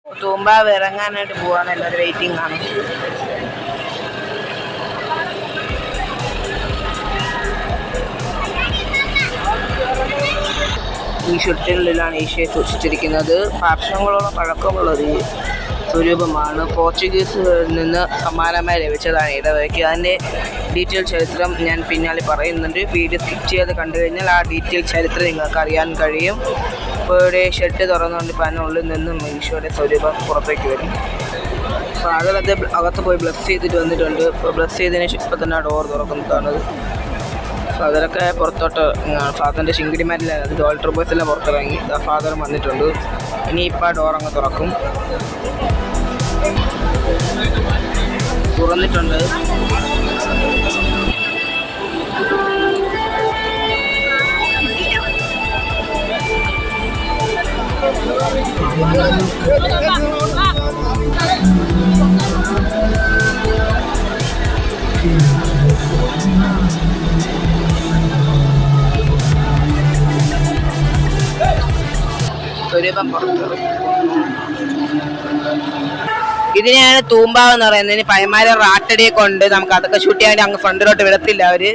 തൂമ്പാവ് ഇറങ്ങാനായിട്ട് പോവാണ്. എല്ലാവരും വെയിറ്റിംഗ് ആണ്. ഈ ഷെട്ടിനുള്ളിലാണ് ഈശോയെ സൂക്ഷിച്ചിരിക്കുന്നത്. വർഷങ്ങളോളം പഴക്കമുള്ളൊരു സ്വരൂപമാണ്. പോർച്ചുഗീസുകളിൽ നിന്ന് സമ്മാനമായി ലഭിച്ചതാണ് ഇടവകയ്ക്ക്. അതിൻ്റെ ഡീറ്റെയിൽ ചരിത്രം ഞാൻ പിന്നാലെ പറയുന്നുണ്ട്. വീഡിയോ സ്കിപ്പ് ചെയ്ത് കണ്ടു കഴിഞ്ഞാൽ ആ ഡീറ്റെയിൽ ചരിത്രം നിങ്ങൾക്ക് അറിയാൻ കഴിയും. ഇപ്പോൾ ഇവിടെ ഷെഡ് തുറന്നുകൊണ്ട് ഇപ്പോൾ അതിനുള്ളിൽ നിന്നും ഈശോയുടെ സ്വരൂപം പുറത്തേക്ക് വരും. അപ്പോൾ അതിലത് അകത്ത് പോയി ബ്ലസ് ചെയ്തിട്ട് വന്നിട്ടുണ്ട്. ഇപ്പോൾ ബ്ലസ് ചെയ്തതിന് ഇപ്പം തന്നെ ഡോർ തുറക്കുന്നതാണ്. ഫാദറൊക്കെ പുറത്തോട്ട് ഫാദറിൻ്റെ ശിങ്കിടിമാരില്ല, അത് ഓൾട്ടർ ബോയ്സ് എല്ലാം പുറത്തിറങ്ങി. ഫാദർ വന്നിട്ടുണ്ട്. ഇനിയിപ്പോൾ ഡോർ അങ്ങ് തുറക്കും. തുറന്നിട്ടുണ്ട്. സ്വരൂപം പുറത്തിറക്കും. ഇതിനെയാണ് തൂമ്പാവ് എന്ന് പറയുന്നത്. പയ്യന്മാരെ റാട്ടടിയെ കൊണ്ട് നമുക്ക് അതൊക്കെ ഷൂട്ട് ചെയ്യാൻ അങ്ങ് ഫ്രണ്ടിലോട്ട് വിടത്തില്ല അവര്.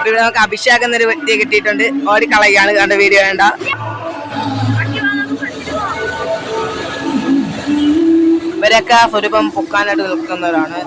ഇവിടെ നമുക്ക് അഭിഷേകം എന്നൊരു വ്യക്തിയെ കിട്ടിയിട്ടുണ്ട്. ഓടിക്കളയാണ്, കണ്ട വീഡിയോ വേണ്ട. ഇവരൊക്കെ സ്വരൂപം പൊക്കാനായിട്ട് നിൽക്കുന്നവരാണ്.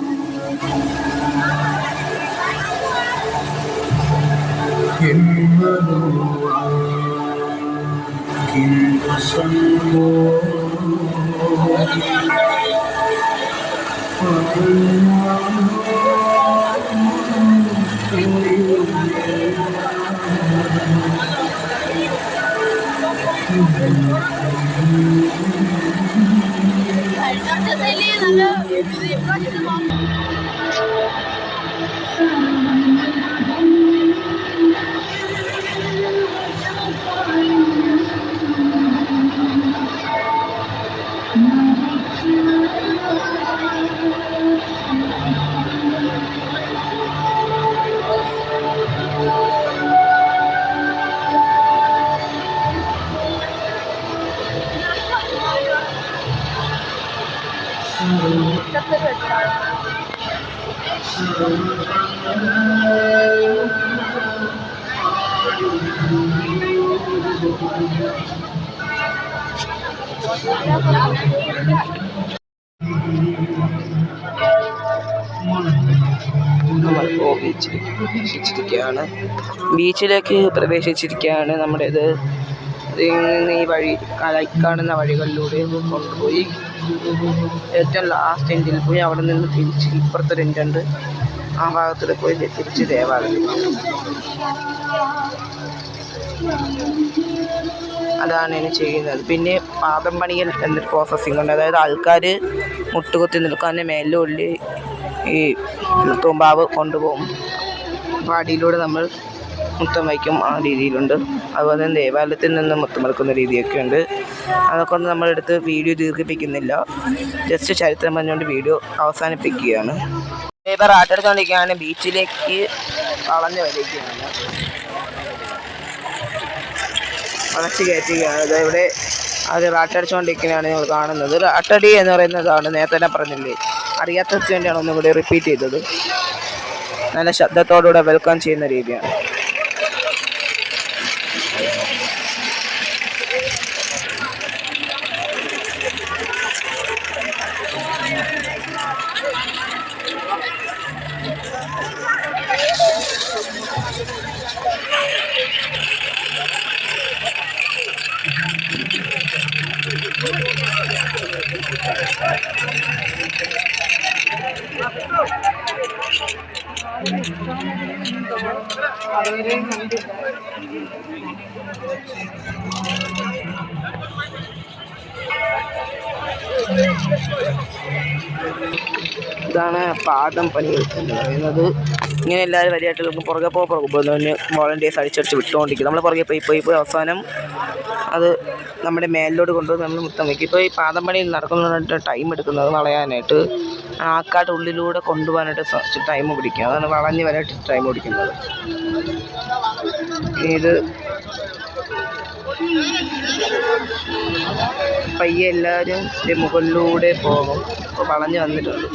ബീച്ചിലേക്ക് പ്രവേശിച്ചിരിക്കുകയാണ്. നമ്മുടേത് ഈ വഴി കാണുന്ന വഴികളിലൂടെ കൊണ്ടുപോയി ഏറ്റവും ലാസ്റ്റ് എൻഡിൽ പോയി അവിടെ നിന്ന് തിരിച്ച് ഇപ്പുറത്തൊരു എൻഡുണ്ട്, ആ ഭാഗത്തിൽ പോയി തിരിച്ച് ദേവാലയം. അതാണ് ഇനി ചെയ്യുന്നത്. പിന്നെ പാദം പണിയൽ എന്നൊരു പ്രോസസ്സിംഗ് ഉണ്ട്. അതായത് ആൾക്കാർ മുട്ടുകുത്തി നിൽക്കാൻ മേലുള്ളിൽ ഈ തൂമ്പാവ് കൊണ്ടുപോകും. പാടിയിലൂടെ നമ്മൾ മുത്തം വയ്ക്കും. ആ രീതിയിലുണ്ട്. അതുപോലെ തന്നെ ദേവാലയത്തിൽ നിന്ന് മുത്തം വെക്കുന്ന രീതിയൊക്കെ ഉണ്ട്. അതൊക്കെ ഒന്നും നമ്മളെടുത്ത് വീഡിയോ ദീർഘിപ്പിക്കുന്നില്ല. ജസ്റ്റ് ചരിത്രം പറഞ്ഞുകൊണ്ട് വീഡിയോ അവസാനിപ്പിക്കുകയാണ്. ഇവർ ആട്ടെടുത്തുകൊണ്ടിരിക്കുകയാണ്. ബീച്ചിലേക്ക് വളഞ്ഞു വരികയാണ്, വളച്ച് കയറ്റുകയാണ്. ഇവിടെ അത് റാട്ടടിച്ചുകൊണ്ടിരിക്കുന്നതാണ് നിങ്ങൾ കാണുന്നത്. റാട്ടടി എന്ന് പറയുന്നതാണ് നേരത്തെ തന്നെ പറഞ്ഞില്ലേ, അറിയാത്തവർക്ക് വേണ്ടിയാണ് ഒന്നും കൂടി റിപ്പീറ്റ് ചെയ്തത്. നല്ല ശബ്ദത്തോടുകൂടെ വെൽക്കം ചെയ്യുന്ന രീതിയാണ്. ഇതാണ് പാദം പണി എന്ന് പറയുന്നത്. ഇങ്ങനെ എല്ലാവരും വരിയായിട്ട് പുറകെ പോകുന്നതിന് വോളണ്ടിയേഴ്സ് അടിച്ചടിച്ച് വിട്ടുകൊണ്ടിരിക്കും. നമ്മൾ പുറകെ പോയി അവസാനം അത് നമ്മുടെ മേലിലോട്ട് കൊണ്ടുവന്ന് നമ്മൾ മുത്തം വയ്ക്കും. ഇപ്പോൾ ഈ പാദം പണി നടക്കുന്നതിനായിട്ട് ടൈം എടുക്കുന്നത് വളയാനായിട്ട്, ആക്കാട്ടുള്ളിലൂടെ കൊണ്ടുപോകാനായിട്ട് ടൈം പിടിക്കും. അതാണ് വളഞ്ഞ് വരാനായിട്ട് ടൈം പിടിക്കുന്നത്. ഇത് പയ്യെ എല്ലാവരും മുകളിലൂടെ പോകും. ഇപ്പോൾ വളഞ്ഞു വന്നിട്ടുണ്ട്.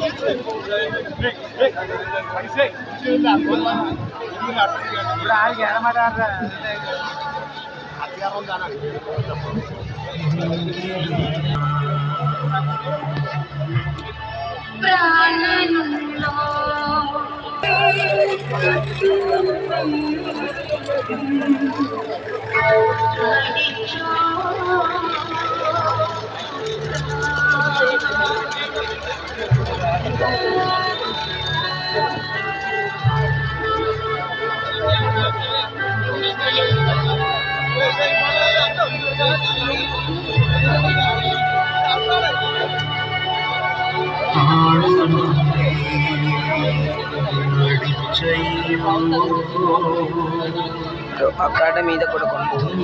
അക്കാഡമിയിലെ കൂടെ കൊണ്ടുപോകും.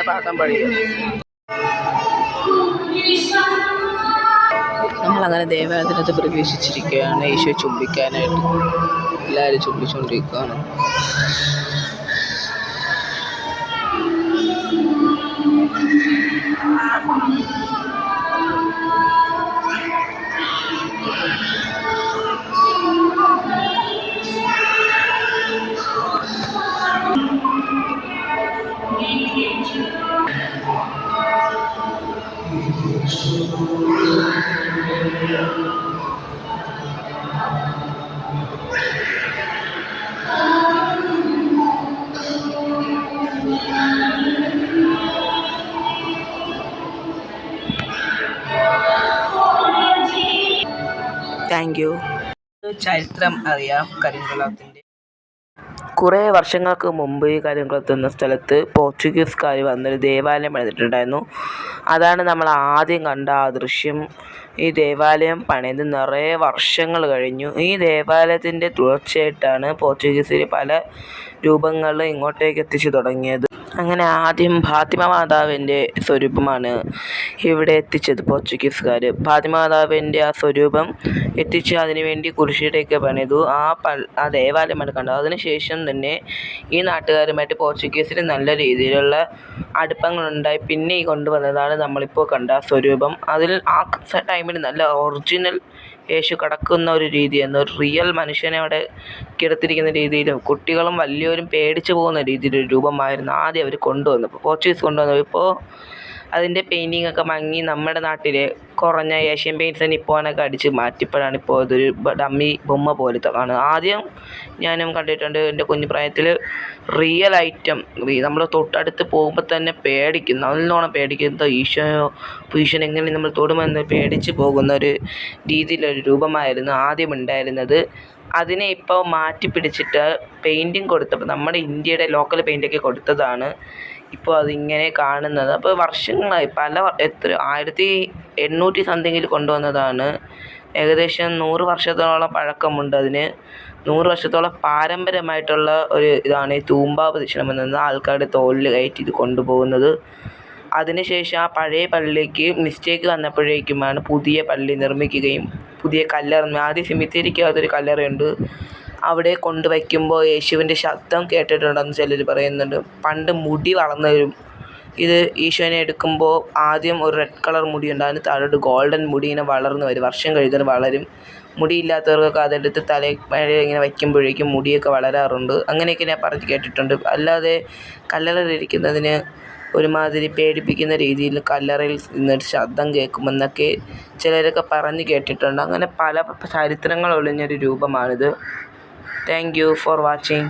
പാഠം പഠിക്കും. നമ്മളങ്ങനെ ദേവാലയത്തിനകത്ത് പ്രവേശിച്ചിരിക്കുകയാണ്. ഈശോ ചുംബിക്കാനായിട്ട് എല്ലാവരും ചുംബിച്ചുകൊണ്ടിരിക്കുകയാണ്. Thank you. ചരിത്രം അറിയാം കരിങ്കുളത്തിൻ്റെ. കുറേ വർഷങ്ങൾക്ക് മുമ്പ് ഈ കരിങ്കുളത്ത് എന്ന സ്ഥലത്ത് പോർച്ചുഗീസുകാർ വന്നൊരു ദേവാലയം പണിതിട്ടുണ്ടായിരുന്നു. അതാണ് നമ്മൾ ആദ്യം കണ്ട ആ ദൃശ്യം. ഈ ദേവാലയം പണിത് നിറയെ വർഷങ്ങൾ കഴിഞ്ഞു. ഈ ദേവാലയത്തിൻ്റെ തുടർച്ചയായിട്ടാണ് പോർച്ചുഗീസിൽ പല രൂപങ്ങൾ ഇങ്ങോട്ടേക്ക് എത്തിച്ചു തുടങ്ങിയത്. അങ്ങനെ ആദ്യം ഫാത്തിമ മാതാവിൻ്റെ സ്വരൂപമാണ് ഇവിടെ എത്തിച്ചത് പോർച്ചുഗീസുകാർ. ഫാത്തിമ മാതാവിൻ്റെ ആ സ്വരൂപം എത്തിച്ച് അതിനുവേണ്ടി കുരിശിലേക്ക് പണിതു. ആ ദേവാലയമാണ് കണ്ടത്. അതിനുശേഷം തന്നെ ഈ നാട്ടുകാരുമായിട്ട് പോർച്ചുഗീസിന് നല്ല രീതിയിലുള്ള അടുപ്പങ്ങളുണ്ടായി. പിന്നെ ഈ കൊണ്ടുവന്നതാണ് നമ്മളിപ്പോൾ കണ്ട സ്വരൂപം. അതിൽ ആ ടൈമിൽ നല്ല ഒറിജിനൽ യേശു കിടക്കുന്ന ഒരു രീതിയായിരുന്നു. ഒരു റിയൽ മനുഷ്യനെ അവിടെ കിടത്തിരിക്കുന്ന രീതിയിലും കുട്ടികളും വലിയവരും പേടിച്ചു പോകുന്ന രീതിയിലൊരു രൂപമായിരുന്നു ആദ്യം അവർ കൊണ്ടുവന്നപ്പോൾ, പോർച്ചുഗീസ് കൊണ്ടുവന്നപ്പോൾ. ഇപ്പോൾ അതിൻ്റെ പെയിൻറ്റിങ് ഒക്കെ മങ്ങി നമ്മുടെ നാട്ടിൽ കുറഞ്ഞ ഏഷ്യൻ പെയിൻറ്റ്സ് നിപ്പോണൊക്കെ അടിച്ച് മാറ്റിയപ്പോഴാണ് ഇപ്പോൾ ഇതൊരു ഡമ്മി ബൊമ്മ പോലത്തെ കാണുന്നത്. ആദ്യം ഞാനും കണ്ടിട്ടുണ്ട് എൻ്റെ കുഞ്ഞുപ്രായത്തിൽ. റിയൽ ഐറ്റം നമ്മൾ തൊട്ടടുത്ത് പോകുമ്പോൾ തന്നെ പേടിക്കും, നല്ലോണം പേടിക്കുന്നത്. ഈശോനെ എങ്ങനെ നമ്മൾ തൊടുമെന്ന് പേടിച്ച് പോകുന്ന ഒരു രീതിയിലൊരു രൂപമായിരുന്നു ആദ്യം ഉണ്ടായിരുന്നത്. അതിനെ ഇപ്പോൾ മാറ്റി പിടിച്ചിട്ട് പെയിൻറ്റിങ് കൊടുത്തപ്പോൾ നമ്മുടെ ഇന്ത്യയുടെ ലോക്കൽ പെയിൻറ്റൊക്കെ കൊടുത്തതാണ് ഇപ്പോൾ അതിങ്ങനെ കാണുന്നത്. അപ്പോൾ വർഷങ്ങളായി, 1800 സംതിങ്ങിൽ കൊണ്ടുവന്നതാണ്. ഏകദേശം 100 വർഷത്തോളം പഴക്കമുണ്ട് അതിന്. 100 വർഷത്തോളം പാരമ്പര്യമായിട്ടുള്ള ഒരു ഇതാണ് ഈ തൂമ്പ പ്രദക്ഷിണം എന്നത്. ആൾക്കാരുടെ തോളിൽ കയറ്റി ഇത് കൊണ്ടുപോകുന്നത്. അതിനുശേഷം ആ പഴയ പള്ളിക്ക് മിസ്റ്റേക്ക് വന്നപ്പോഴേക്കുമാണ് പുതിയ പള്ളി നിർമ്മിക്കുകയും പുതിയ കല്ലറ, ആദ്യം സെമിത്തേരിക്കകത്തൊരു കല്ലറയുണ്ട്, അവിടെ കൊണ്ടുവയ്ക്കുമ്പോൾ യേശുവിൻ്റെ ശബ്ദം കേട്ടിട്ടുണ്ടെന്ന് ചിലർ പറയുന്നുണ്ട്. പണ്ട് മുടി വളർന്നു വരും. ഇത് ഈശോനെ എടുക്കുമ്പോൾ ആദ്യം ഒരു റെഡ് കളർ മുടി ഉണ്ടായിരുന്നു, താഴോട്ട് ഗോൾഡൻ മുടി ഇങ്ങനെ വളർന്നു വരും. വർഷം കഴിയുന്നത് വളരും. മുടിയില്ലാത്തവർക്കൊക്കെ അതെടുത്ത് തലയിൽ ഇങ്ങനെ വയ്ക്കുമ്പോഴേക്കും മുടിയൊക്കെ വളരാറുണ്ട്. അങ്ങനെയൊക്കെ ഞാൻ പറഞ്ഞ് കേട്ടിട്ടുണ്ട്. അല്ലാതെ കല്ലറയിലിരിക്കുന്നതിന് ഒരുമാതിരി പേടിപ്പിക്കുന്ന രീതിയിൽ കല്ലറയിൽ നിന്നൊരു ശബ്ദം കേൾക്കുമെന്നൊക്കെ ചിലരൊക്കെ പറഞ്ഞ് കേട്ടിട്ടുണ്ട്. അങ്ങനെ പല ചരിത്രങ്ങൾ ഒളിഞ്ഞൊരു രൂപമാണിത്. Thank you for watching.